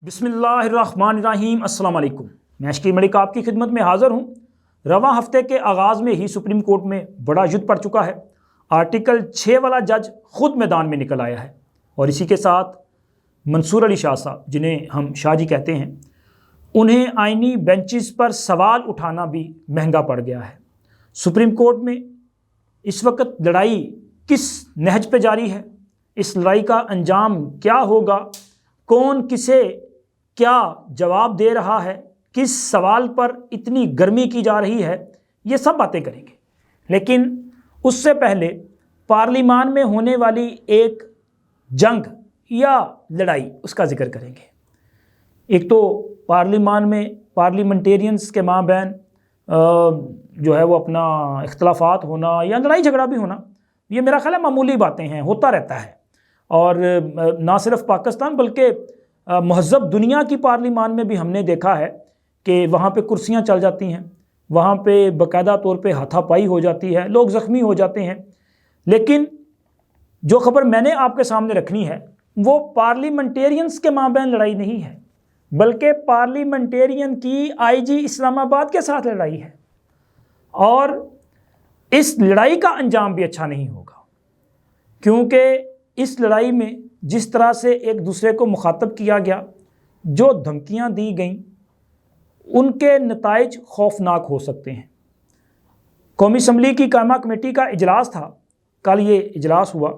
بسم اللہ الرحمن الرحیم۔ السلام علیکم، میں اشکی ملک آپ کی خدمت میں حاضر ہوں۔ رواں ہفتے کے آغاز میں ہی سپریم کورٹ میں بڑا یدھ پڑ چکا ہے۔ آرٹیکل 6 والا جج خود میدان میں نکل آیا ہے، اور اسی کے ساتھ منصور علی شاہ صاحب، جنہیں ہم شاہ جی کہتے ہیں، انہیں آئینی بینچز پر سوال اٹھانا بھی مہنگا پڑ گیا ہے۔ سپریم کورٹ میں اس وقت لڑائی کس نہج پہ جاری ہے؟ اس لڑائی کا انجام کیا ہوگا؟ کون کسے کیا جواب دے رہا ہے؟ کس سوال پر اتنی گرمی کی جا رہی ہے؟ یہ سب باتیں کریں گے، لیکن اس سے پہلے پارلیمان میں ہونے والی ایک جنگ یا لڑائی، اس کا ذکر کریں گے۔ ایک تو پارلیمان میں پارلیمنٹیرینز کے مابین جو ہے وہ اپنا اختلافات ہونا یا لڑائی جھگڑا بھی ہونا، یہ میرا خیال ہے معمولی باتیں ہیں، ہوتا رہتا ہے۔ اور نہ صرف پاکستان بلکہ مہذب دنیا کی پارلیمان میں بھی ہم نے دیکھا ہے کہ وہاں پہ کرسیاں چل جاتی ہیں، وہاں پہ باقاعدہ طور پہ ہاتھا پائی ہو جاتی ہے، لوگ زخمی ہو جاتے ہیں۔ لیکن جو خبر میں نے آپ کے سامنے رکھنی ہے وہ پارلیمنٹیرینز کے مابین لڑائی نہیں ہے، بلکہ پارلیمنٹیرین کی آئی جی اسلام آباد کے ساتھ لڑائی ہے، اور اس لڑائی کا انجام بھی اچھا نہیں ہوگا، کیونکہ اس لڑائی میں جس طرح سے ایک دوسرے کو مخاطب کیا گیا، جو دھمکیاں دی گئیں، ان کے نتائج خوفناک ہو سکتے ہیں۔ قومی اسمبلی کی قائمہ کمیٹی کا اجلاس تھا، کل یہ اجلاس ہوا،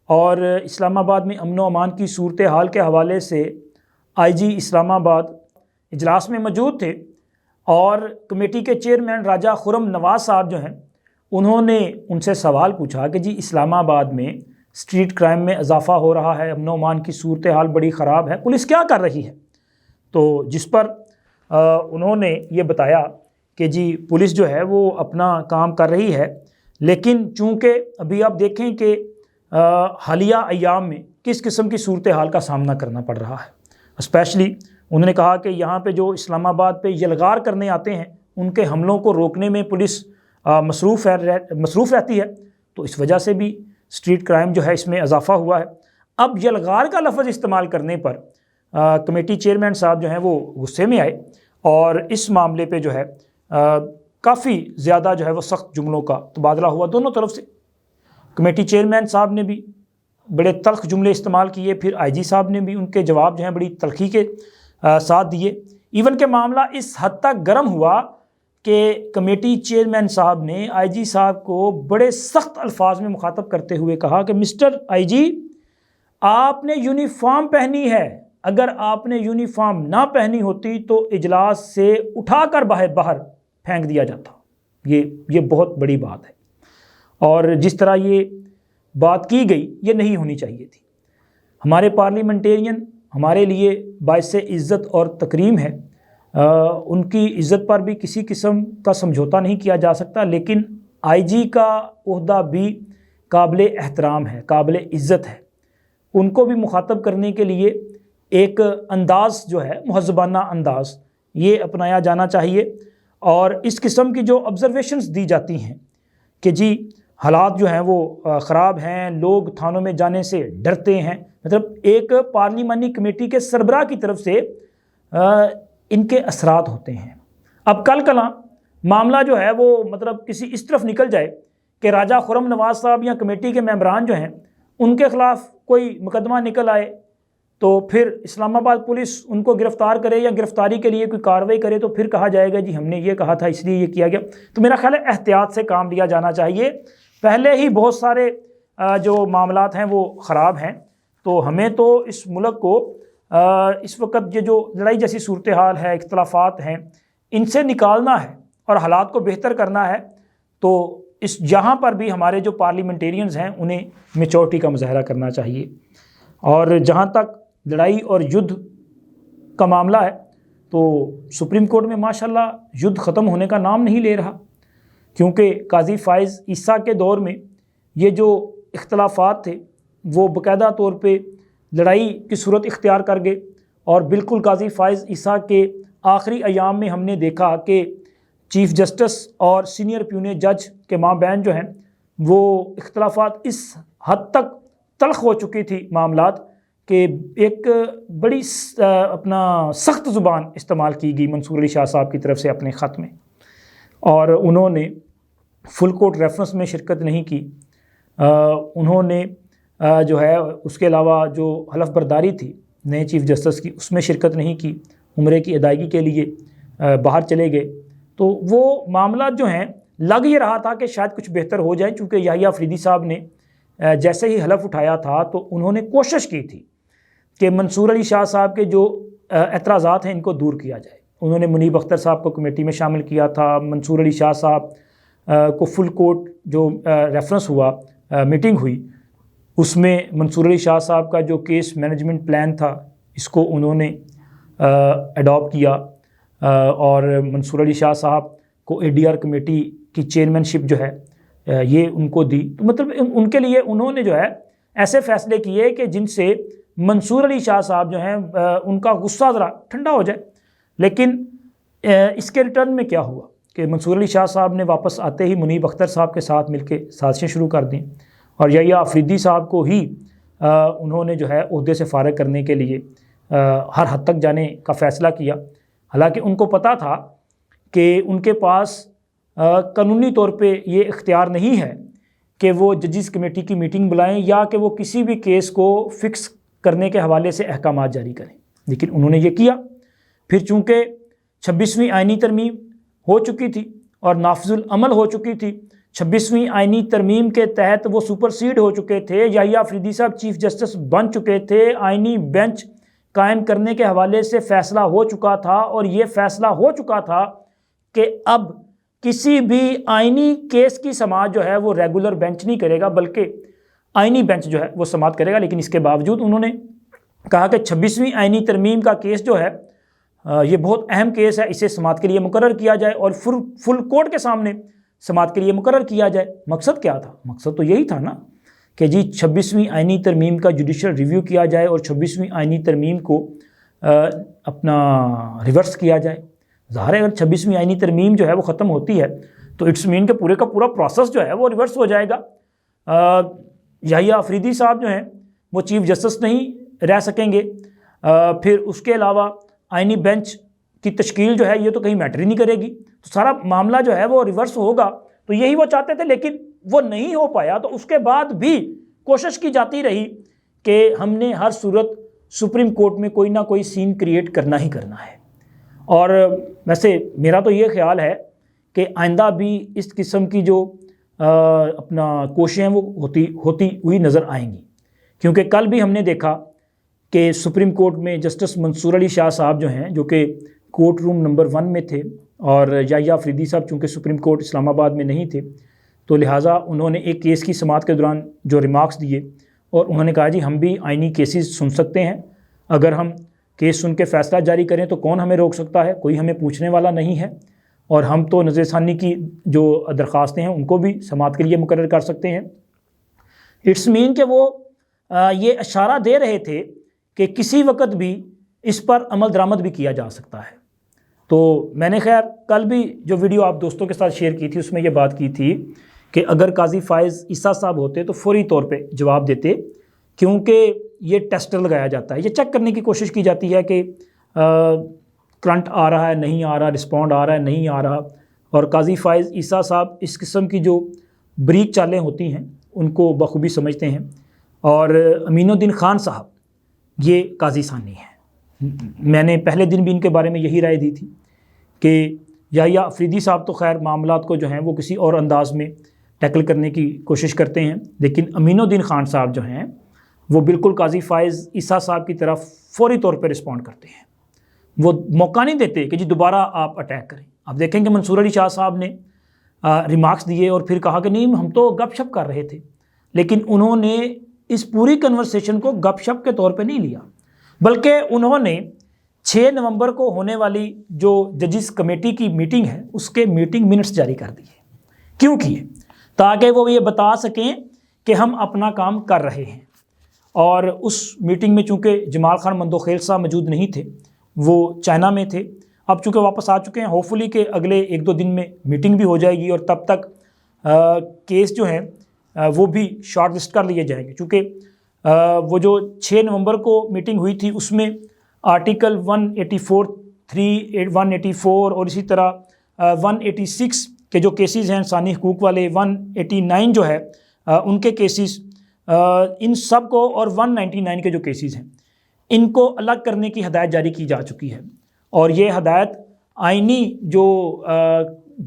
اور اسلام آباد میں امن و امان کی صورتحال کے حوالے سے آئی جی اسلام آباد اجلاس میں موجود تھے، اور کمیٹی کے چیئرمین راجہ خرم نواز صاحب جو ہیں، انہوں نے ان سے سوال پوچھا کہ جی اسلام آباد میں اسٹریٹ کرائم میں اضافہ ہو رہا ہے، امن و امان کی صورتحال بڑی خراب ہے، پولیس کیا کر رہی ہے؟ تو جس پر انہوں نے یہ بتایا کہ جی پولیس جو ہے وہ اپنا کام کر رہی ہے، لیکن چونکہ ابھی آپ دیکھیں کہ حالیہ ایام میں کس قسم کی صورتحال کا سامنا کرنا پڑ رہا ہے۔ اسپیشلی انہوں نے کہا کہ یہاں پہ جو اسلام آباد پہ یلغار کرنے آتے ہیں، ان کے حملوں کو روکنے میں پولیس مصروف رہتی ہے، تو اس وجہ سے بھی اسٹریٹ کرائم جو ہے اس میں اضافہ ہوا ہے۔ اب یلغار کا لفظ استعمال کرنے پر کمیٹی چیئرمین صاحب جو ہیں وہ غصے میں آئے، اور اس معاملے پہ جو ہے کافی زیادہ جو ہے وہ سخت جملوں کا تبادلہ ہوا دونوں طرف سے۔ کمیٹی چیئرمین صاحب نے بھی بڑے تلخ جملے استعمال کیے، پھر آئی جی صاحب نے بھی ان کے جواب جو ہیں بڑی تلخی کے ساتھ دیے۔ ایون کہ معاملہ اس حد تک گرم ہوا کہ کمیٹی چیئرمین صاحب نے آئی جی صاحب کو بڑے سخت الفاظ میں مخاطب کرتے ہوئے کہا کہ مسٹر آئی جی، آپ نے یونیفارم پہنی ہے، اگر آپ نے یونیفارم نہ پہنی ہوتی تو اجلاس سے اٹھا کر باہر پھینک دیا جاتا۔ یہ بہت بڑی بات ہے، اور جس طرح یہ بات کی گئی یہ نہیں ہونی چاہیے تھی۔ ہمارے پارلیمنٹیرین ہمارے لیے باعث عزت اور تکریم ہے، ان کی عزت پر بھی کسی قسم کا سمجھوتا نہیں کیا جا سکتا، لیکن آئی جی کا عہدہ بھی قابل احترام ہے، قابل عزت ہے۔ ان کو بھی مخاطب کرنے کے لیے ایک انداز جو ہے مہذبانہ انداز یہ اپنایا جانا چاہیے، اور اس قسم کی جو آبزرویشنز دی جاتی ہیں کہ جی حالات جو ہیں وہ خراب ہیں، لوگ تھانوں میں جانے سے ڈرتے ہیں، مطلب ایک پارلیمانی کمیٹی کے سربراہ کی طرف سے ان کے اثرات ہوتے ہیں۔ اب کل کلاں معاملہ جو ہے وہ مطلب کسی اس طرف نکل جائے کہ راجہ خرم نواز صاحب یا کمیٹی کے ممبران جو ہیں ان کے خلاف کوئی مقدمہ نکل آئے، تو پھر اسلام آباد پولیس ان کو گرفتار کرے یا گرفتاری کے لیے کوئی کارروائی کرے، تو پھر کہا جائے گا جی ہم نے یہ کہا تھا اس لیے یہ کیا گیا۔ تو میرا خیال ہے احتیاط سے کام لیا جانا چاہیے، پہلے ہی بہت سارے جو معاملات ہیں وہ خراب ہیں، تو ہمیں تو اس ملک کو اس وقت یہ جو لڑائی جیسی صورتحال ہے، اختلافات ہیں، ان سے نکالنا ہے اور حالات کو بہتر کرنا ہے۔ تو اس جہاں پر بھی ہمارے جو پارلیمنٹیرینز ہیں انہیں میچورٹی کا مظاہرہ کرنا چاہیے۔ اور جہاں تک لڑائی اور یدھ کا معاملہ ہے تو سپریم کورٹ میں ماشاءاللہ یدھ ختم ہونے کا نام نہیں لے رہا، کیونکہ قاضی فائز عیسیٰ کے دور میں یہ جو اختلافات تھے وہ باقاعدہ طور پہ لڑائی کی صورت اختیار کر گئے، اور بالکل قاضی فائز عیسیٰ کے آخری ایام میں ہم نے دیکھا کہ چیف جسٹس اور سینئر پیونی جج کے مابین جو ہیں وہ اختلافات اس حد تک تلخ ہو چکی تھی معاملات کہ ایک بڑی اپنا سخت زبان استعمال کی گئی منصور علی شاہ صاحب کی طرف سے اپنے خط میں، اور انہوں نے فل کورٹ ریفرنس میں شرکت نہیں کی. انہوں نے جو ہے اس کے علاوہ جو حلف برداری تھی نئے چیف جسٹس کی اس میں شرکت نہیں کی، عمرے کی ادائیگی کے لیے باہر چلے گئے. تو وہ معاملات جو ہیں لگ یہ رہا تھا کہ شاید کچھ بہتر ہو جائے، چونکہ یحییٰ آفریدی صاحب نے جیسے ہی حلف اٹھایا تھا تو انہوں نے کوشش کی تھی کہ منصور علی شاہ صاحب کے جو اعتراضات ہیں ان کو دور کیا جائے. انہوں نے منیب اختر صاحب کو کمیٹی میں شامل کیا تھا. منصور علی شاہ صاحب کو فل کورٹ جو ریفرنس ہوا، میٹنگ ہوئی، اس میں منصور علی شاہ صاحب کا جو کیس مینجمنٹ پلان تھا اس کو انہوں نے اڈاپٹ کیا، اور منصور علی شاہ صاحب کو اے ڈی آر کمیٹی کی چیئرمین شپ جو ہے یہ ان کو دی. تو مطلب ان کے لیے انہوں نے جو ہے ایسے فیصلے کیے کہ جن سے منصور علی شاہ صاحب جو ہیں ان کا غصہ ذرا ٹھنڈا ہو جائے. لیکن اس کے ریٹرن میں کیا ہوا کہ منصور علی شاہ صاحب نے واپس آتے ہی منیب اختر صاحب کے ساتھ مل کے سازشیں شروع کر دیں، اور یحییٰ آفریدی صاحب کو ہی انہوں نے جو ہے عہدے سے فارغ کرنے کے لیے ہر حد تک جانے کا فیصلہ کیا. حالانکہ ان کو پتہ تھا کہ ان کے پاس قانونی طور پہ یہ اختیار نہیں ہے کہ وہ ججز کمیٹی کی میٹنگ بلائیں یا کہ وہ کسی بھی کیس کو فکس کرنے کے حوالے سے احکامات جاری کریں. لیکن انہوں نے یہ کیا. پھر چونکہ 26ویں آئینی ترمیم ہو چکی تھی اور نافذ العمل ہو چکی تھی، 26ویں آئینی ترمیم کے تحت وہ سپر سیڈ ہو چکے تھے، یحییٰ آفریدی صاحب چیف جسٹس بن چکے تھے، آئینی بینچ قائم کرنے کے حوالے سے فیصلہ ہو چکا تھا، اور یہ فیصلہ ہو چکا تھا کہ اب کسی بھی آئینی کیس کی سماعت جو ہے وہ ریگولر بینچ نہیں کرے گا بلکہ آئینی بینچ جو ہے وہ سماعت کرے گا. لیکن اس کے باوجود انہوں نے کہا کہ 26ویں آئینی ترمیم کا کیس جو ہے یہ بہت اہم کیس ہے، اسے سماعت کے لیے مقرر کیا جائے اور فل کورٹ کے سامنے سماعت کے لیے مقرر کیا جائے. مقصد کیا تھا؟ مقصد تو یہی تھا نا کہ جی 26ویں آئینی ترمیم کا جوڈیشل ریویو کیا جائے اور 26ویں آئینی ترمیم کو اپنا ریورس کیا جائے. ظاہر ہے اگر 26ویں آئینی ترمیم جو ہے وہ ختم ہوتی ہے تو اٹس مین کہ پورے کا پورا پروسیس جو ہے وہ ریورس ہو جائے گا. یحییٰ آفریدی صاحب جو ہیں وہ چیف جسٹس نہیں رہ سکیں گے. پھر اس کے علاوہ آئینی بینچ کی تشکیل جو ہے یہ تو کہیں میٹر ہی نہیں کرے گی، تو سارا معاملہ جو ہے وہ ریورس ہوگا. تو یہی وہ چاہتے تھے، لیکن وہ نہیں ہو پایا. تو اس کے بعد بھی کوشش کی جاتی رہی کہ ہم نے ہر صورت سپریم کورٹ میں کوئی نہ کوئی سین کریٹ کرنا ہی کرنا ہے. اور ویسے میرا تو یہ خیال ہے کہ آئندہ بھی اس قسم کی جو اپنا کوششیں وہ ہوتی ہوئی نظر آئیں گی، کیونکہ کل بھی ہم نے دیکھا کہ سپریم کورٹ میں جسٹس منصور علی شاہ صاحب جو ہیں جو کہ کورٹ روم نمبر 1 میں تھے، اور یحییٰ آفریدی صاحب چونکہ سپریم کورٹ اسلام آباد میں نہیں تھے تو لہٰذا انہوں نے ایک کیس کی سماعت کے دوران جو ریمارکس دیے اور انہوں نے کہا جی ہم بھی آئینی کیسز سن سکتے ہیں، اگر ہم کیس سن کے فیصلہ جاری کریں تو کون ہمیں روک سکتا ہے، کوئی ہمیں پوچھنے والا نہیں ہے، اور ہم تو نظر ثانی کی جو درخواستیں ہیں ان کو بھی سماعت کے لیے مقرر کر سکتے ہیں. اٹس مین کہ وہ یہ اشارہ دے رہے تھے کہ کسی وقت بھی اس پر عمل درآمد بھی کیا جا سکتا ہے. تو میں نے خیر کل بھی جو ویڈیو آپ دوستوں کے ساتھ شیئر کی تھی اس میں یہ بات کی تھی کہ اگر قاضی فائز عیسیٰ صاحب ہوتے تو فوری طور پہ جواب دیتے، کیونکہ یہ ٹیسٹر لگایا جاتا ہے، یہ چیک کرنے کی کوشش کی جاتی ہے کہ کرنٹ آ رہا ہے نہیں آ رہا، رسپونڈ آ رہا ہے نہیں آ رہا. اور قاضی فائز عیسیٰ صاحب اس قسم کی جو بریک چالیں ہوتی ہیں ان کو بخوبی سمجھتے ہیں. اور امین الدین خان صاحب یہ قاضی ثانی ہیں. میں نے پہلے دن بھی ان کے بارے میں یہی رائے دی تھی کہ یحییٰ آفریدی صاحب تو خیر معاملات کو جو ہیں وہ کسی اور انداز میں ٹیکل کرنے کی کوشش کرتے ہیں، لیکن امین الدین خان صاحب جو ہیں وہ بالکل قاضی فائز عیسیٰ صاحب کی طرف فوری طور پہ رسپونڈ کرتے ہیں. وہ موقع نہیں دیتے کہ جی دوبارہ آپ اٹیک کریں. آپ دیکھیں کہ منصور علی شاہ صاحب نے ریمارکس دیے اور پھر کہا کہ نہیں ہم تو گپ شپ کر رہے تھے، لیکن انہوں نے اس پوری کنورسیشن کو گپ شپ کے طور پہ نہیں لیا، بلکہ انہوں نے 6 نومبر کو ہونے والی جو ججز کمیٹی کی میٹنگ ہے اس کے میٹنگ منٹس جاری کر دیے. کیوں کیے؟ تاکہ وہ یہ بتا سکیں کہ ہم اپنا کام کر رہے ہیں. اور اس میٹنگ میں چونکہ جمال خان مندوخیل صاحب موجود نہیں تھے، وہ چائنا میں تھے، اب چونکہ واپس آ چکے ہیں، ہوپ فلی کہ اگلے 1-2 دن میں میٹنگ بھی ہو جائے گی اور تب تک کیس جو ہیں وہ بھی شارٹ لسٹ کر لیے جائیں گے. چونکہ وہ جو 6 نومبر کو میٹنگ ہوئی تھی اس میں آرٹیکل 184 184 اور اسی طرح 186 کے جو کیسز ہیں انسانی حقوق والے، 189 جو ہے ان کے کیسز، ان سب کو، اور 199 کے جو کیسز ہیں ان کو الگ کرنے کی ہدایت جاری کی جا چکی ہے، اور یہ ہدایت آئینی جو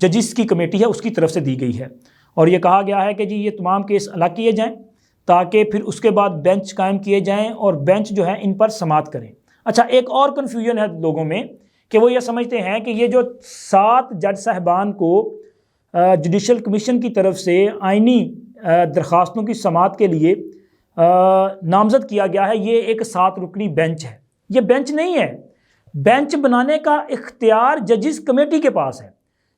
ججز کی کمیٹی ہے اس کی طرف سے دی گئی ہے، اور یہ کہا گیا ہے کہ جی یہ تمام کیس الگ کیے جائیں تاکہ پھر اس کے بعد بینچ قائم کیے جائیں اور بینچ جو ہے ان پر سماعت کریں۔ اچھا، ایک اور کنفیوژن ہے لوگوں میں کہ وہ یہ سمجھتے ہیں کہ یہ جو 7 جج صاحبان کو جوڈیشل کمیشن کی طرف سے آئینی درخواستوں کی سماعت کے لیے نامزد کیا گیا ہے، یہ ایک 7 رکنی بینچ ہے۔ یہ بینچ نہیں ہے، بینچ بنانے کا اختیار ججز کمیٹی کے پاس ہے۔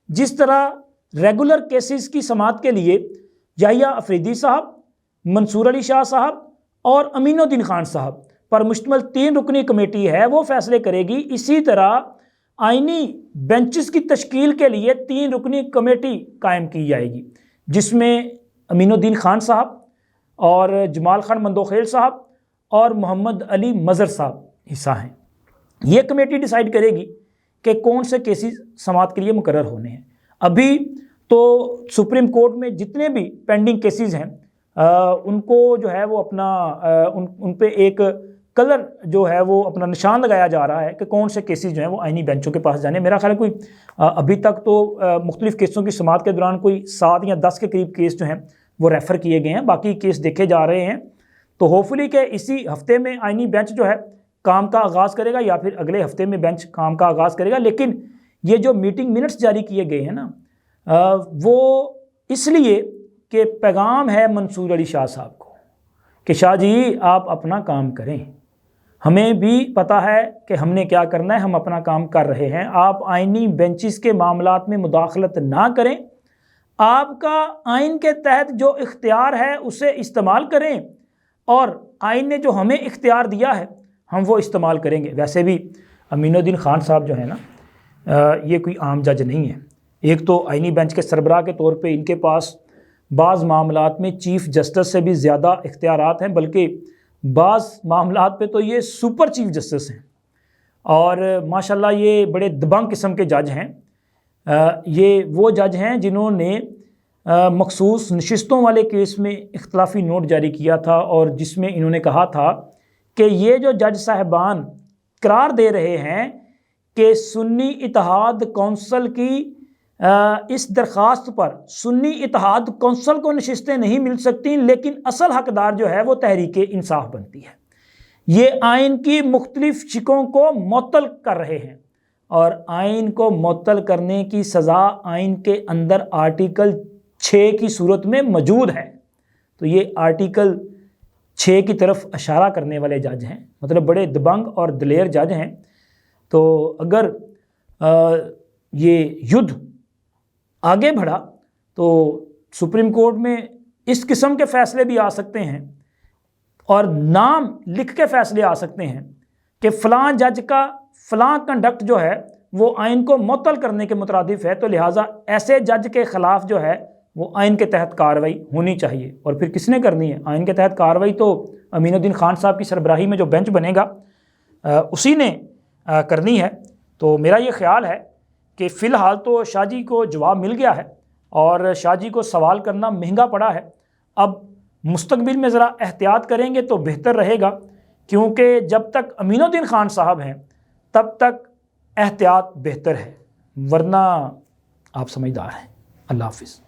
جس طرح ریگولر کیسز کی سماعت کے لیے یحییٰ افریدی صاحب، منصور علی شاہ صاحب اور امین الدین خان صاحب پر مشتمل 3 رکنی کمیٹی ہے، وہ فیصلے کرے گی، اسی طرح آئینی بینچز کی تشکیل کے لیے 3 رکنی کمیٹی قائم کی جائے گی، جس میں امین الدین خان صاحب اور جمال خان مندوخیل صاحب اور محمد علی مظہر صاحب حصہ ہیں۔ یہ کمیٹی ڈیسائیڈ کرے گی کہ کون سے کیسز سماعت کے لیے مقرر ہونے ہیں۔ ابھی تو سپریم کورٹ میں جتنے بھی پینڈنگ کیسز ہیں ان کو جو ہے وہ اپنا ان پہ ایک کلر جو ہے وہ اپنا نشان لگایا جا رہا ہے کہ کون سے کیسز جو ہیں وہ آئینی بینچوں کے پاس جانے۔ میرا خیال ہے کوئی ابھی تک تو مختلف کیسوں کی سماعت کے دوران کوئی 7 یا 10 کے قریب کیس جو ہیں وہ ریفر کیے گئے ہیں، باقی کیس دیکھے جا رہے ہیں۔ تو ہوپفلی کہ اسی ہفتے میں آئینی بینچ جو ہے کام کا آغاز کرے گا یا پھر اگلے ہفتے میں بینچ کام کا آغاز کرے گا۔ لیکن یہ جو میٹنگ منٹس جاری کیے گئے ہیں نا، وہ اس لیے کہ پیغام ہے منصور علی شاہ صاحب کو کہ شاہ جی آپ اپنا کام کریں، ہمیں بھی پتہ ہے کہ ہم نے کیا کرنا ہے، ہم اپنا کام کر رہے ہیں، آپ آئینی بینچز کے معاملات میں مداخلت نہ کریں، آپ کا آئین کے تحت جو اختیار ہے اسے استعمال کریں، اور آئین نے جو ہمیں اختیار دیا ہے ہم وہ استعمال کریں گے۔ ویسے بھی امین الدین خان صاحب جو ہے نا، یہ کوئی عام جج نہیں ہے۔ ایک تو آئینی بینچ کے سربراہ کے طور پہ ان کے پاس بعض معاملات میں چیف جسٹس سے بھی زیادہ اختیارات ہیں، بلکہ بعض معاملات پہ تو یہ سپر چیف جسٹس ہیں، اور ماشاءاللہ یہ بڑے دبنگ قسم کے جج ہیں۔ یہ وہ جج ہیں جنہوں نے مخصوص نشستوں والے کیس میں اختلافی نوٹ جاری کیا تھا، اور جس میں انہوں نے کہا تھا کہ یہ جو جج صاحبان قرار دے رہے ہیں کہ سنی اتحاد کونسل کی اس درخواست پر سنی اتحاد کونسل کو نشستیں نہیں مل سکتی، لیکن اصل حقدار جو ہے وہ تحریک انصاف بنتی ہے، یہ آئین کی مختلف شقوں کو معطل کر رہے ہیں، اور آئین کو معطل کرنے کی سزا آئین کے اندر آرٹیکل 6 کی صورت میں موجود ہے۔ تو یہ آرٹیکل 6 کی طرف اشارہ کرنے والے جج ہیں، مطلب بڑے دبنگ اور دلیر جج ہیں۔ تو اگر یہ یدھ آگے بڑھا تو سپریم کورٹ میں اس قسم کے فیصلے بھی آ سکتے ہیں، اور نام لکھ کے فیصلے آ سکتے ہیں کہ فلاں جج کا فلاں کنڈکٹ جو ہے وہ آئین کو معطل کرنے کے مترادف ہے، تو لہٰذا ایسے جج کے خلاف جو ہے وہ آئین کے تحت کارروائی ہونی چاہیے۔ اور پھر کس نے کرنی ہے آئین کے تحت کارروائی؟ تو امین الدین خان صاحب کی سربراہی میں جو بینچ بنے گا اسی نے کرنی ہے۔ تو میرا یہ خیال ہے کہ فی الحال تو شاہ جی کو جواب مل گیا ہے، اور شاہ جی کو سوال کرنا مہنگا پڑا ہے۔ اب مستقبل میں ذرا احتیاط کریں گے تو بہتر رہے گا، کیونکہ جب تک امین الدین خان صاحب ہیں تب تک احتیاط بہتر ہے، ورنہ آپ سمجھدار ہیں۔ اللہ حافظ۔